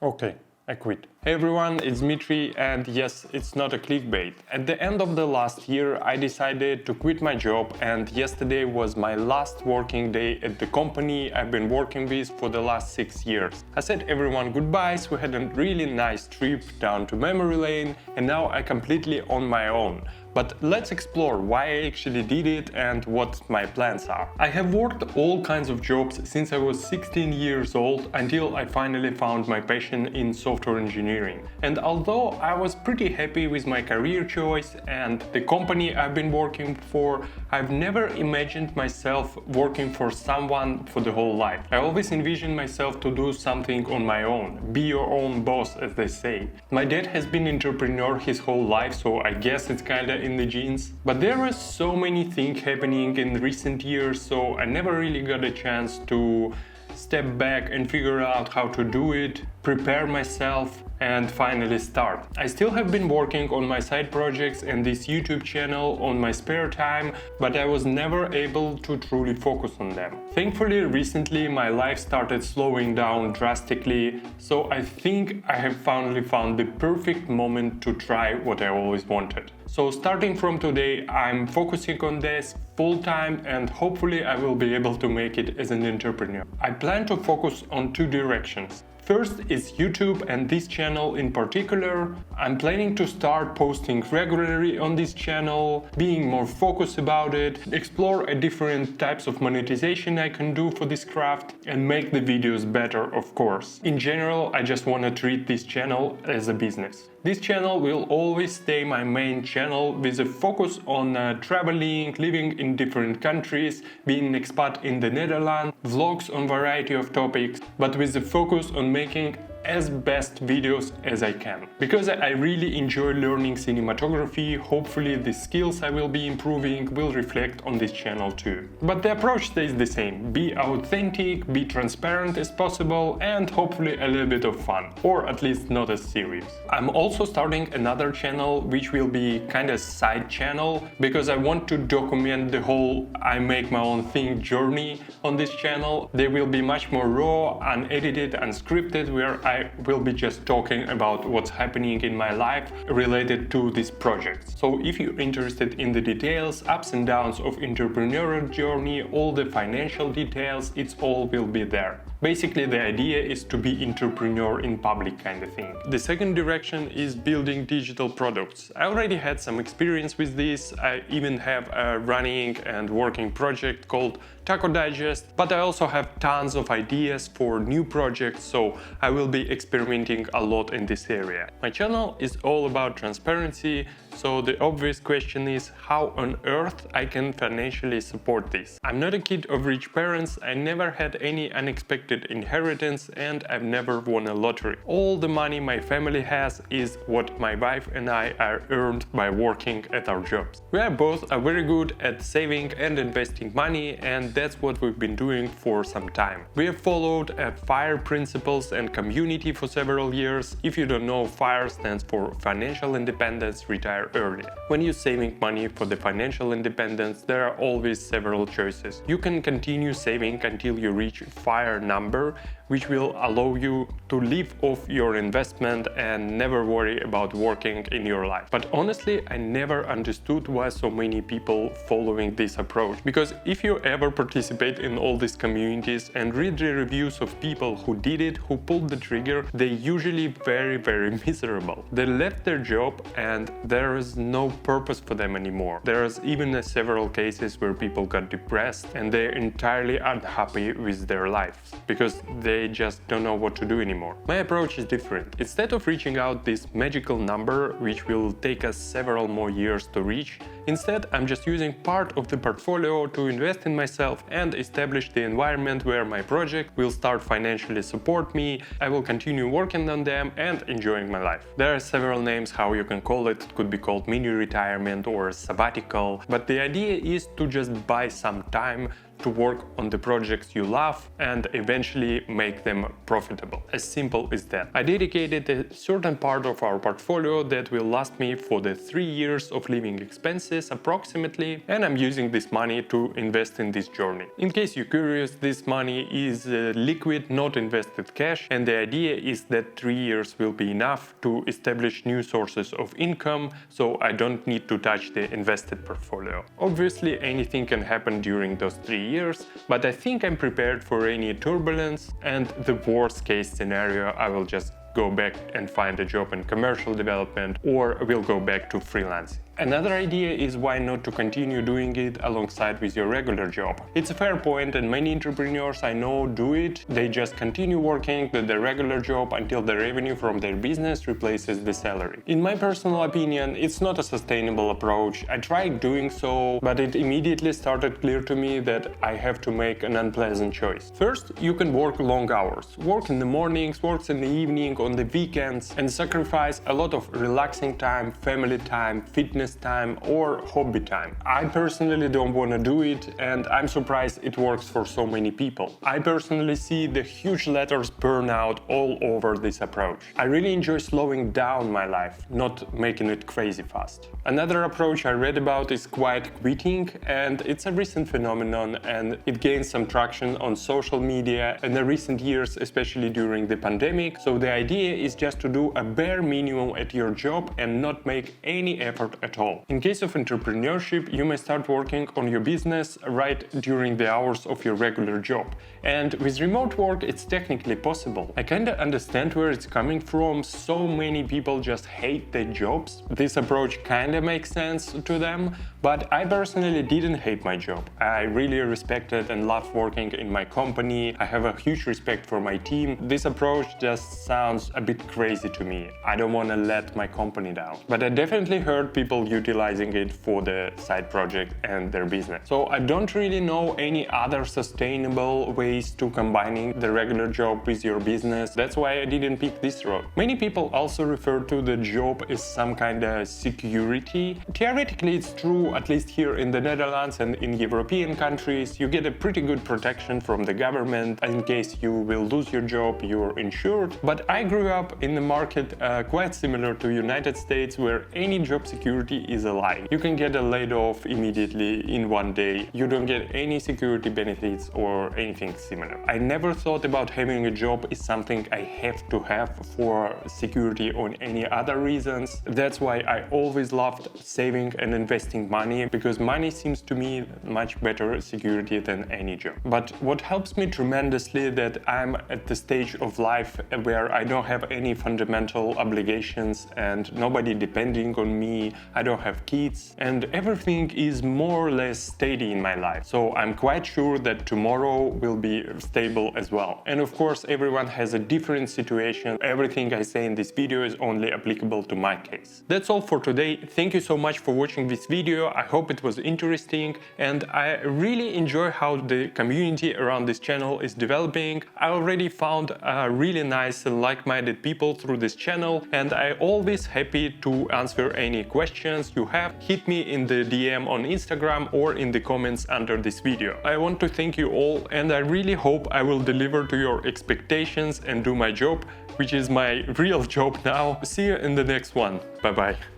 Okay, I quit. Hey everyone, it's Dmitry, and yes, it's not a clickbait. At the end of the last year, I decided to quit my job, and yesterday was my last working day at the company I've been working with for the last 6 years. I said everyone goodbyes, we had a really nice trip down to memory lane, and now I'm completely on my own. But let's explore why I actually did it and what my plans are. I have worked all kinds of jobs since I was 16 years old until I finally found my passion in software engineering. And although I was pretty happy with my career choice and the company I've been working for, I've never imagined myself working for someone for the whole life. I always envisioned myself to do something on my own, be your own boss, as they say. My dad has been an entrepreneur his whole life, so I guess it's kinda in the genes. But there are so many things happening in recent years, so I never really got a chance to step back and figure out how to do it, prepare myself, and finally start. I still have been working on my side projects and this YouTube channel on my spare time, but I was never able to truly focus on them. Thankfully, recently my life started slowing down drastically, so I think I have finally found the perfect moment to try what I always wanted. So starting from today, I'm focusing on this full-time and hopefully I will be able to make it as an entrepreneur. I plan to focus on 2 directions. First is YouTube, and this channel in particular. I'm planning to start posting regularly on this channel, being more focused about it, explore different types of monetization I can do for this craft, and make the videos better, of course. In general, I just want to treat this channel as a business. This channel will always stay my main channel with a focus on traveling, living in different countries, being an expat in the Netherlands, vlogs on variety of topics, but with a focus on making as best videos as I can. Because I really enjoy learning cinematography, hopefully the skills I will be improving will reflect on this channel too. But the approach stays the same: be authentic, be transparent as possible, and hopefully a little bit of fun, or at least not as serious. I'm also starting another channel which will be kind of side channel, because I want to document the whole I make my own thing journey on this channel. They will be much more raw, unedited, unscripted, where I will be just talking about what's happening in my life related to this project. So if you're interested in the details, ups and downs of entrepreneurial journey, all the financial details, it's all will be there. Basically, the idea is to be entrepreneur in public kind of thing. The second direction is building digital products. I already had some experience with this. I even have a running and working project called Taco Digest, but I also have tons of ideas for new projects, so I will be experimenting a lot in this area. My channel is all about transparency, so the obvious question is how on earth I can financially support this. I'm not a kid of rich parents, I never had any unexpected inheritance, and I've never won a lottery. All the money my family has is what my wife and I are earned by working at our jobs. We are both very good at saving and investing money, and that's what we've been doing for some time. We have followed FIRE principles and community for several years. If you don't know, FIRE stands for Financial Independence, Retire Early. When you're saving money for the financial independence, there are always several choices. You can continue saving until you reach FIRE number, which will allow you to live off your investment and never worry about working in your life. But honestly, I never understood why so many people following this approach. Because if you ever participate in all these communities and read the reviews of people who did it, who pulled the trigger, they're usually very miserable. They left their job and there is no purpose for them anymore. There's even several cases where people got depressed and they're entirely unhappy with their lives because they just don't know what to do anymore. My approach is different. Instead of reaching out this magical number, which will take us several more years to reach, instead I'm just using part of the portfolio to invest in myself and establish the environment where my project will start financially support me. I will continue working on them and enjoying my life. There are several names how you can call it. It could be called mini retirement or sabbatical, but the idea is to just buy some time to work on the projects you love and eventually make them profitable. As simple as that. I dedicated a certain part of our portfolio that will last me for the 3 years of living expenses approximately, and I'm using this money to invest in this journey. In case you're curious, this money is liquid, not invested cash, and the idea is that 3 years will be enough to establish new sources of income, so I don't need to touch the invested portfolio. Obviously, anything can happen during those 3 years, but I think I'm prepared for any turbulence, and the worst case scenario, I will just go back and find a job in commercial development, or will go back to freelancing. Another idea is why not to continue doing it alongside with your regular job. It's a fair point, and many entrepreneurs I know do it. They just continue working at their regular job until the revenue from their business replaces the salary. In my personal opinion, it's not a sustainable approach. I tried doing so, but it immediately started clear to me that I have to make an unpleasant choice. First, you can work long hours. Work in the mornings, work in the evening, on the weekends, and sacrifice a lot of relaxing time, family time, fitness time, or hobby time. I personally don't want to do it, and I'm surprised it works for so many people. I personally see the huge letters burnout all over this approach. I really enjoy slowing down my life, not making it crazy fast. Another approach I read about is quiet quitting, and it's a recent phenomenon, and it gained some traction on social media in the recent years, especially during the pandemic. So the idea is just to do a bare minimum at your job and not make any effort at all. In case of entrepreneurship, you may start working on your business right during the hours of your regular job. And with remote work, it's technically possible. I kinda understand where it's coming from. So many people just hate their jobs. This approach kinda makes sense to them, but I personally didn't hate my job. I really respected and loved working in my company. I have a huge respect for my team. This approach just sounds a bit crazy to me. I don't want to let my company down. But I definitely heard people utilizing it for the side project and their business. So I don't really know any other sustainable ways to combining the regular job with your business. That's why I didn't pick this road. Many people also refer to the job as some kind of security. Theoretically, it's true, at least here in the Netherlands and in European countries. You get a pretty good protection from the government. In case you will lose your job, you're insured. But I grew up in the market quite similar to United States, where any job security is a lie. You can get laid off immediately in one day. You don't get any security benefits or anything similar. I never thought about having a job is something I have to have for security or any other reasons. That's why I always loved saving and investing money, because money seems to me much better security than any job. But what helps me tremendously that I'm at the stage of life where I don't have any fundamental obligations and nobody depending on me. I don't have kids, and everything is more or less steady in my life. So I'm quite sure that tomorrow will be stable as well. And of course, everyone has a different situation. Everything I say in this video is only applicable to my case. That's all for today. Thank you so much for watching this video. I hope it was interesting, and I really enjoy how the community around this channel is developing. I already found really nice and like-minded people through this channel, and I'm always happy to answer any questions you have. Hit me in the DM on Instagram or in the comments under this video. I want to thank you all, and I really hope I will deliver to your expectations and do my job, which is my real job now. See you in the next one. Bye bye.